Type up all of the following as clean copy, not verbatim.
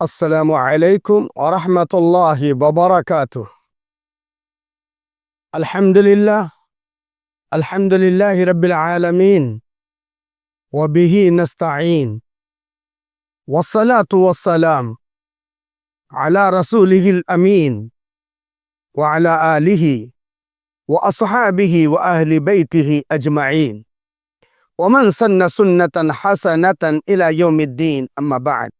السلام عليكم ورحمة الله وبركاته. الحمد لله رب العالمين وبه نستعين، والصلاة والسلام على رسوله الأمين وعلى آله وأصحابه وأهل بيته أجمعين ومن سن سنة حسنة إلى يوم الدين، أما بعد،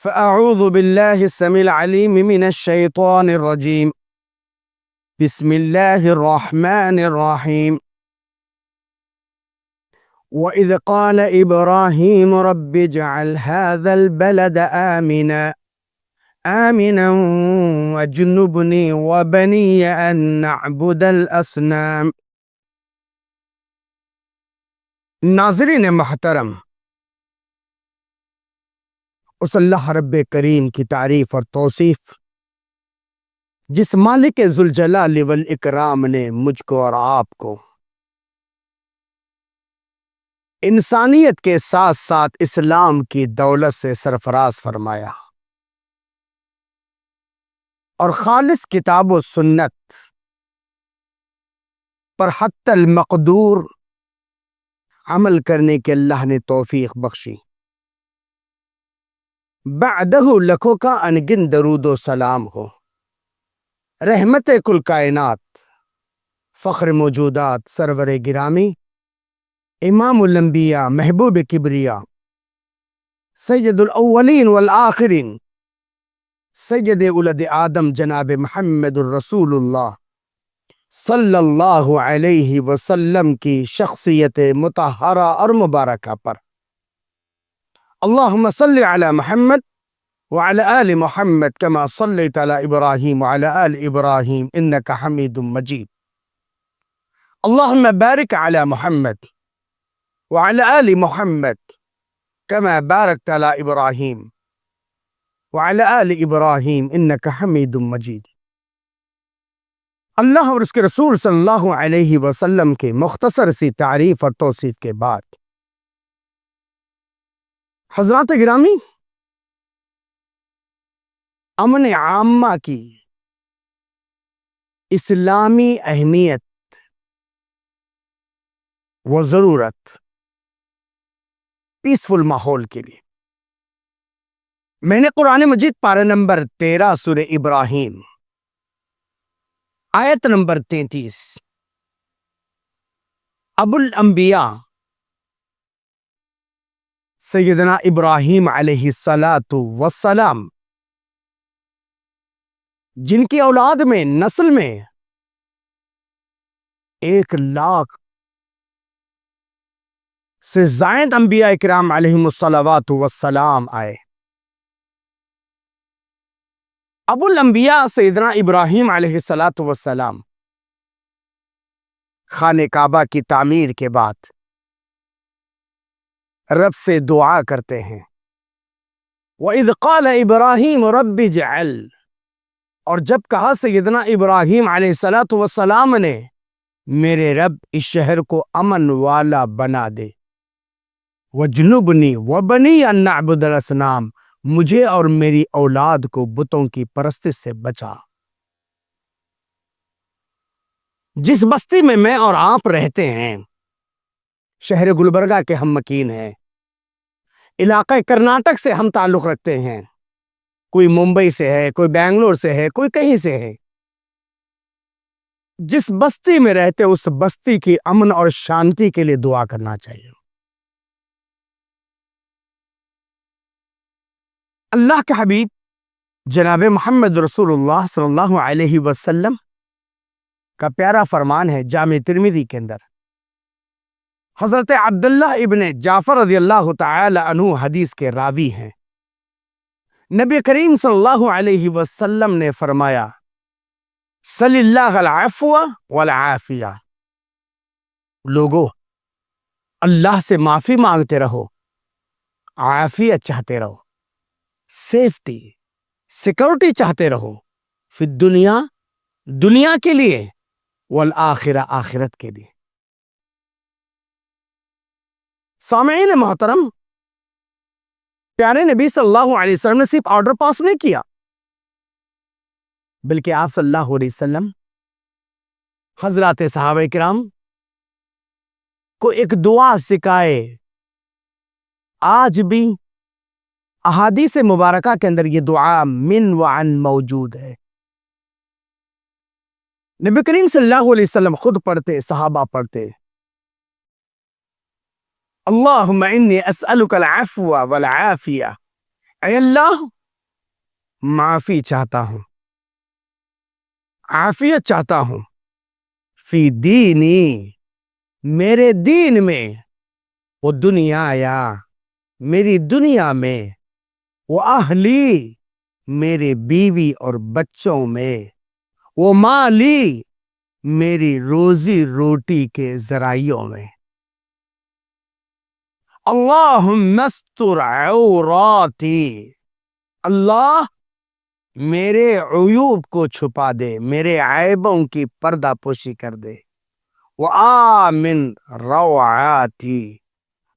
فأعوذ بالله السميع العليم من الشيطان الرجيم. بسم الله الرحمن الرحيم. وإذ قال إبراهيم رب اجعل هذا البلد آمنا واجنبني وبني أن نعبد الأصنام. ناظرین محترم، اس اللہ رب کریم کی تعریف اور توصیف جس مالک ذوالجلال والاکرام نے مجھ کو اور آپ کو انسانیت کے ساتھ ساتھ اسلام کی دولت سے سرفراز فرمایا اور خالص کتاب و سنت پر حتی المقدور عمل کرنے کے اللہ نے توفیق بخشی، بعدہ لکھوں کا انگن درود و سلام ہو۔ رحمت کل کائنات، فخر موجودات، سرور گرامی، امام الانبیاء، محبوب کبریا، سید الاولین والآخرین، سید اولد آدم جناب محمد الرسول اللہ صلی اللہ علیہ وسلم کی شخصیت مطہرہ اور مبارکہ پر اللہم صلی علی محمد وعلى آل محمد كما صليت على إبراهيم وعلى آل إبراهيم إنك حميد مجيد. اللهم بارك على محمد وعلى آل محمد كما باركت على إبراهيم وعلى آل إبراهيم إنك حميد مجيد. اللہ اور اس کے رسول صلی اللہ علیہ وسلم کے مختصر سی تعریف اور توصیف کے بعد، حضرات گرامی، امن عامہ کی اسلامی اہمیت و ضرورت پیسفل ماحول کے لیے، میں نے قرآن مجید پارہ نمبر 13 سورہ ابراہیم آیت نمبر 33، ابو الانبیاء سیدنا ابراہیم علیہ السلام جن کی اولاد میں، نسل میں 1,00,000 سے زائد انبیاء اکرام علیہم السلام آئے، ابو الانبیاء سیدنا ابراہیم علیہ السلام خانہ کعبہ کی تعمیر کے بعد رب سے دعا کرتے ہیں، وَإِذْ قَالَ إِبْرَاهِيمُ رَبِّ اجْعَلْ، اور جب کہا سیدنا ابراہیم علیہ السلام نے، میرے رب اس شہر کو امن والا بنا دے، وَجْنُبْنِي وَبَنِيَّ أَن نَّعْبُدَ الْأَصْنَامَ، مجھے اور میری اولاد کو بتوں کی پرستش سے بچا۔ جس بستی میں اور آپ رہتے ہیں، شہر گلبرگہ کے ہم مکین ہیں، علاقہ کرناٹک سے ہم تعلق رکھتے ہیں، کوئی ممبئی سے ہے، کوئی بنگلور سے ہے، کوئی کہیں سے ہے، جس بستی میں رہتے اس بستی کی امن اور شانتی کے لیے دعا کرنا چاہیے۔ اللہ کے حبیب جناب محمد رسول اللہ صلی اللہ علیہ وسلم کا پیارا فرمان ہے، جامع ترمذی کے اندر حضرت عبداللہ ابن جعفر رضی اللہ تعالی عنہ حدیث کے راوی ہیں، نبی کریم صلی اللہ علیہ وسلم نے فرمایا، صلی اللہ العفو والعافیہ، لوگو اللہ سے معافی مانگتے رہو، عافیت چاہتے رہو، سیفٹی، سیکورٹی چاہتے رہو، فی دنیا کے لیے، والآخرہ، آخرت کے لیے۔ سامعین محترم، پیارے نبی صلی اللہ علیہ وسلم نے صرف آرڈر پاس نہیں کیا، بلکہ آپ صلی اللہ علیہ وسلم حضرات صحابہ کرام کو ایک دعا سکھائے۔ آج بھی احادیث مبارکہ کے اندر یہ دعا من وعن موجود ہے۔ نبی کریم صلی اللہ علیہ وسلم خود پڑھتے، صحابہ پڑھتے، اللہم انی اسألک العفو والعافیہ، اے اللہ معافی چاہتا ہوں، عافیت چاہتا ہوں، فی دینی، میرے دین میں، وہ دنیا یا میری دنیا میں، وہ اہلی، میرے بیوی اور بچوں میں، وہ مالی، میری روزی روٹی کے ذرائعوں میں، اللہم استر عوراتی، اللہ میرے عیوب کو چھپا دے، میرے عیبوں کی پردہ پوشی کر دے، وآمن روعاتی،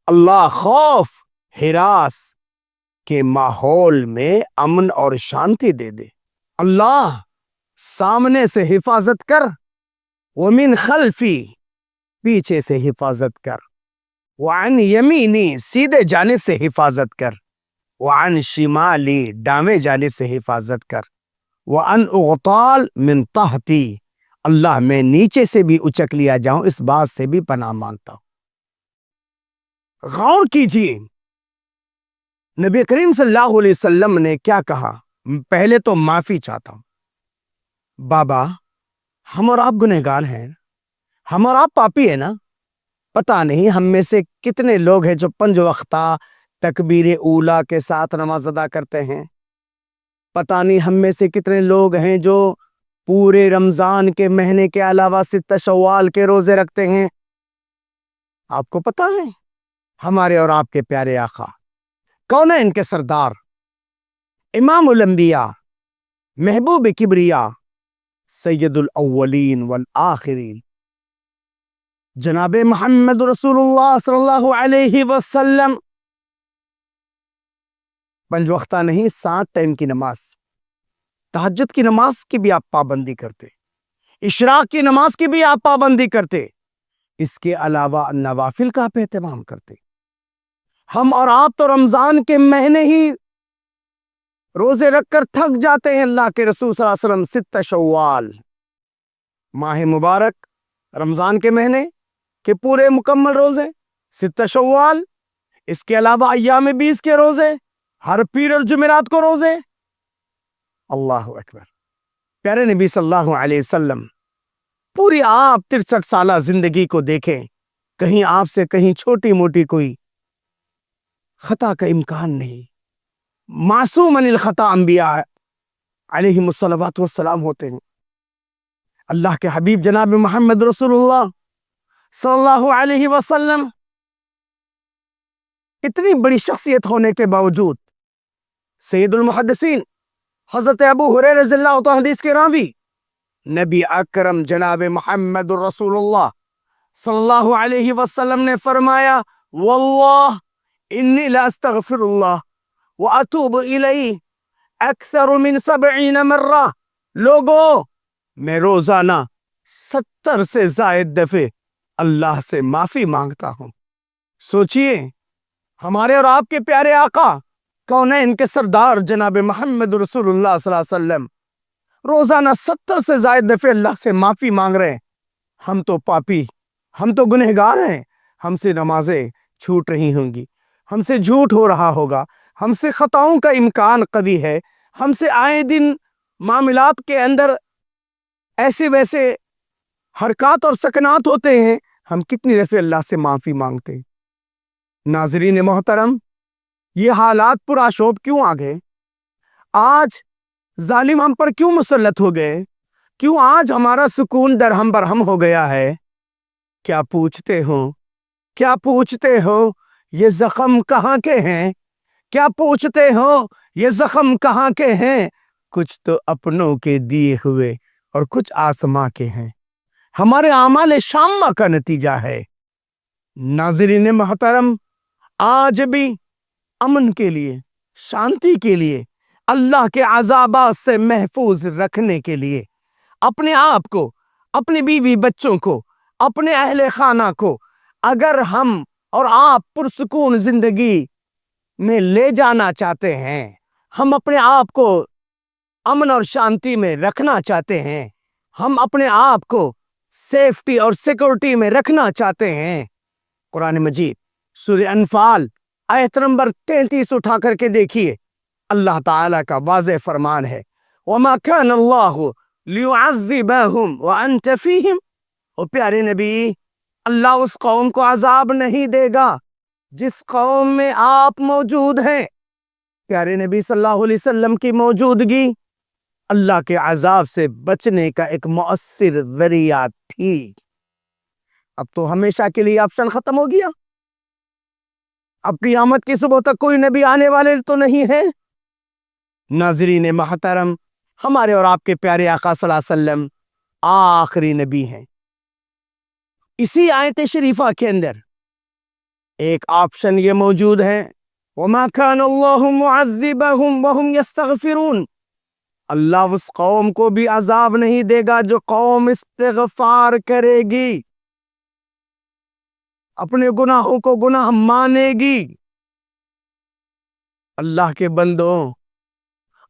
اللہ خوف ہراس کے ماحول میں امن اور شانتی دے دے، اللہ سامنے سے حفاظت کر، ومن خلفی، پیچھے سے حفاظت کر، وعن یمینی، سیدھے جانب سے حفاظت کر، وعن شمالی، دائیں جانب سے حفاظت کر، وعن اغتال من تحتی، اللہ میں نیچے سے بھی اچک لیا جاؤں، اس بات سے بھی پناہ مانگتا ہوں۔ غور کیجیے نبی کریم صلی اللہ علیہ وسلم نے کیا کہا؟ پہلے تو معافی چاہتا ہوں، بابا ہم اور آپ گنہگار ہیں، ہم اور آپ پاپی ہیں نا، پتہ نہیں ہم میں سے کتنے لوگ ہیں جو 5 وقتہ تکبیر اولا کے ساتھ نماز ادا کرتے ہیں، پتہ نہیں ہم میں سے کتنے لوگ ہیں جو پورے رمضان کے مہینے کے علاوہ 6 شوال کے روزے رکھتے ہیں۔ آپ کو پتہ ہے ہمارے اور آپ کے پیارے آقا کون ہے؟ ان کے سردار، امام الانبیاء، محبوب کبریا، سید الاولین والآخرین، جناب محمد رسول اللہ صلی اللہ علیہ وسلم 5 وقتہ نہیں، 7 ٹائم کی نماز، تہجد کی نماز کی بھی آپ پابندی کرتے، اشراق کی نماز کی بھی آپ پابندی کرتے، اس کے علاوہ نوافل کا آپ اہتمام کرتے۔ ہم اور آپ تو رمضان کے مہینے ہی روزے رکھ کر تھک جاتے ہیں، اللہ کے رسول صلی اللہ علیہ وسلم 6 شوال، ماہ مبارک رمضان کے مہینے کے پورے مکمل روزے، 6 شوال، اس کے علاوہ ایام 20 کے روزے، ہر پیر اور جمعرات کو روزے۔ اللہ اکبر۔ پیارے نبی صلی اللہ علیہ وسلم پوری آپ 63 سالہ زندگی کو دیکھیں، کہیں آپ سے کہیں چھوٹی موٹی کوئی خطا کا امکان نہیں، معصوم عن الخطا انبیاء علیہم الصلوات والسلام ہوتے ہیں۔ اللہ کے حبیب جناب محمد رسول اللہ صلی اللہ علیہ وسلم اتنی بڑی شخصیت ہونے کے باوجود سید المحدثین حضرت ابو ہریرہ رضی اللہ عنہ حدیث کے راوی نبی اکرم جناب محمد رسول اللہ صلی اللہ علیہ وسلم نے فرمایا، واللہ انی لا استغفر اللہ واتوب الیہ اکثر من 70 مرہ، لوگوں میں روزانہ 70 سے زائد دفعے اللہ سے معافی مانگتا ہوں۔ سوچئے ہمارے اور آپ کے پیارے آقا کون ہیں؟ ان کے سردار جناب محمد رسول اللہ صلی اللہ علیہ وسلم روزانہ 70 سے زائد دفعے اللہ سے معافی مانگ رہے ہیں۔ ہم تو پاپی، ہم تو گنہگار ہیں، ہم سے نمازیں چھوٹ رہی ہوں گی، ہم سے جھوٹ ہو رہا ہوگا، ہم سے خطاؤں کا امکان قوی ہے، ہم سے آئے دن معاملات کے اندر ایسے ویسے حرکات اور سکنات ہوتے ہیں، ہم کتنی دفعہ اللہ سے معافی مانگتے ہیں۔ ناظرین محترم، یہ حالات پرآشوب کیوں آ گئے؟ آج ظالم ہم پر کیوں مسلط ہو گئے؟ کیوں آج ہمارا سکون درہم برہم ہو گیا ہے؟ کیا پوچھتے ہو؟ کیا پوچھتے ہو یہ زخم کہاں کے ہیں؟ کیا پوچھتے ہو یہ زخم کہاں کے ہیں؟ کچھ تو اپنوں کے دیے ہوئے اور کچھ آسماں کے ہیں، ہمارے اعمال شامہ کا نتیجہ ہے۔ ناظرین محترم، آج بھی امن کے لیے شانتی کے لیے، اللہ کے عذابات سے محفوظ رکھنے کے لیے، اپنے آپ کو، اپنے بیوی بچوں کو، اپنے اہل خانہ کو اگر ہم اور آپ پرسکون زندگی میں لے جانا چاہتے ہیں، ہم اپنے آپ کو امن اور شانتی میں رکھنا چاہتے ہیں، ہم اپنے آپ کو سیفٹی اور سیکورٹی میں رکھنا چاہتے ہیں، قرآن مجید سورہ انفال آیت نمبر 33 اٹھا کر کے دیکھیے، اللہ تعالیٰ کا واضح فرمان ہے، وَمَا كَانَ اللَّهُ لِيُعَذِّبَهُمْ وَأَنْتَ فِيهِمْ۔ او پیارے نبی، اللہ اس قوم کو عذاب نہیں دے گا جس قوم میں آپ موجود ہیں۔ پیارے نبی صلی اللہ علیہ وسلم کی موجودگی اللہ کے عذاب سے بچنے کا ایک مؤثر ذریعہ تھی۔ اب تو ہمیشہ کے لیے آپشن ختم ہو گیا، اب قیامت کی صبح تک کوئی نبی آنے والے تو نہیں ہے۔ ناظرین محترم، ہمارے اور آپ کے پیارے آقا صلی اللہ علیہ وسلم آخری نبی ہیں۔ اسی آیت شریفہ کے اندر ایک آپشن یہ موجود ہے، وَمَا كَانَ اللَّهُ مُعَذِّبَهُمْ وَهُمْ يَسْتَغْفِرُونَ۔ اللہ اس قوم کو بھی عذاب نہیں دے گا جو قوم استغفار کرے گی، اپنے گناہوں کو گناہ مانے گی۔ اللہ کے بندوں،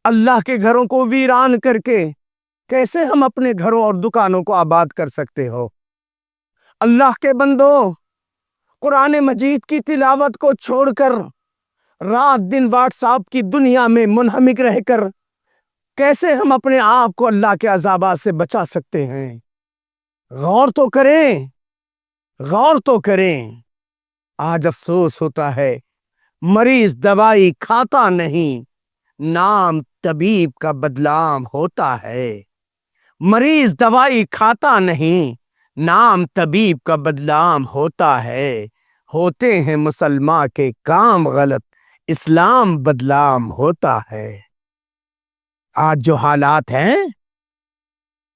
اللہ کے گھروں کو ویران کر کے کیسے ہم اپنے گھروں اور دکانوں کو آباد کر سکتے ہو؟ اللہ کے بندوں، قرآن مجید کی تلاوت کو چھوڑ کر رات دن واٹس ایپ کی دنیا میں منہمک رہ کر کیسے ہم اپنے آپ کو اللہ کے عذابات سے بچا سکتے ہیں؟ غور تو کریں، غور تو کریں۔ آج افسوس ہوتا ہے، مریض دوائی کھاتا نہیں، نام طبیب کا بدنام ہوتا ہے۔ مریض دوائی کھاتا نہیں، نام طبیب کا بدنام ہوتا ہے۔ ہوتے ہیں مسلمان کے کام غلط، اسلام بدنام ہوتا ہے۔ آج جو حالات ہیں،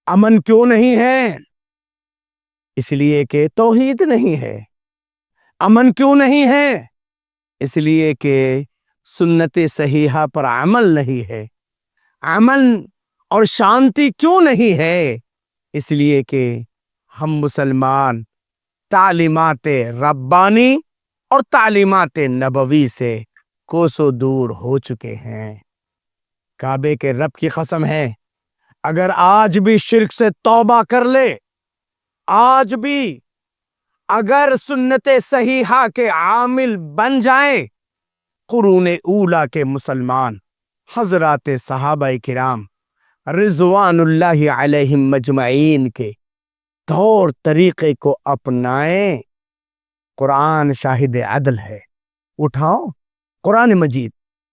امن کیوں نہیں ہے؟ اس لیے کہ توحید نہیں ہے۔ امن کیوں نہیں ہے؟ اس لیے کہ سنت صحیحہ پر عمل نہیں ہے۔ امن اور شانتی کیوں نہیں ہے؟ اس لیے کہ ہم مسلمان تعلیمات ربانی اور تعلیمات نبوی سے کوسوں دور ہو چکے ہیں۔ کعبے کے رب کی قسم ہے، اگر آج بھی شرک سے توبہ کر لے، آج بھی اگر سنت صحیحہ کے عامل بن جائیں، قرون اولیٰ کے مسلمان حضرات صحابہ کرام رضوان اللہ علیہم مجمعین کے طور طریقے کو اپنائیں، قرآن شاہد عدل ہے۔ اٹھاؤ قرآن مجید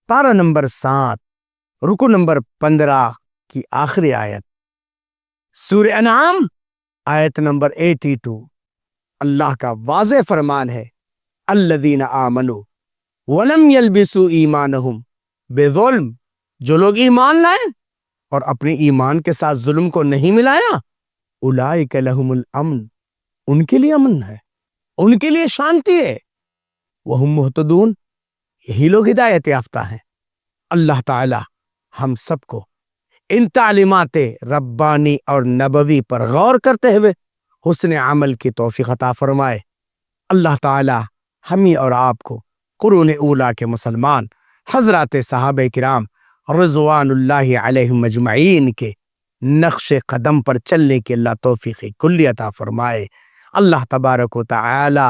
پارہ نمبر 7 رکو نمبر 15 کی آخری آیت، سورہ انعام آیت نمبر 82۔ اللہ کا واضح فرمان ہے، الذین آمنوا ولم یلبسوا ایمانہم بظلم، جو لوگ ایمان لائے اور اپنے ایمان کے ساتھ ظلم کو نہیں ملایا، اولئک لہم الامن، ان کے لیے امن ہے، ان کے لیے شانتی ہے، وہم مہتدون، یہی لوگ ہدایت یافتہ ہیں۔ اللہ تعالی ہم سب کو ان تعلیمات ربانی اور نبوی پر غور کرتے ہوئے حسن عمل کی توفیق عطا فرمائے۔ اللہ تعالی ہمیں اور آپ کو قرون اولیٰ کے مسلمان حضرات صحابہ کرام رضوان اللہ علیہم مجمعین کے نقش قدم پر چلنے کی اللہ توفیق کلی عطا فرمائے۔ اللہ تبارک و تعالی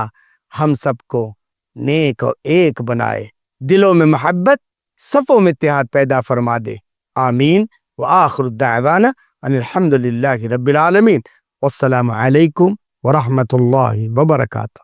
ہم سب کو نیک اور ایک بنائے، دلوں میں محبت، صفوں میں اتحاد پیدا فرما دے، آمین۔ وآخر الدعوانا ان الحمد للہ رب العالمین، والسلام علیکم ورحمۃ اللہ وبرکاتہ۔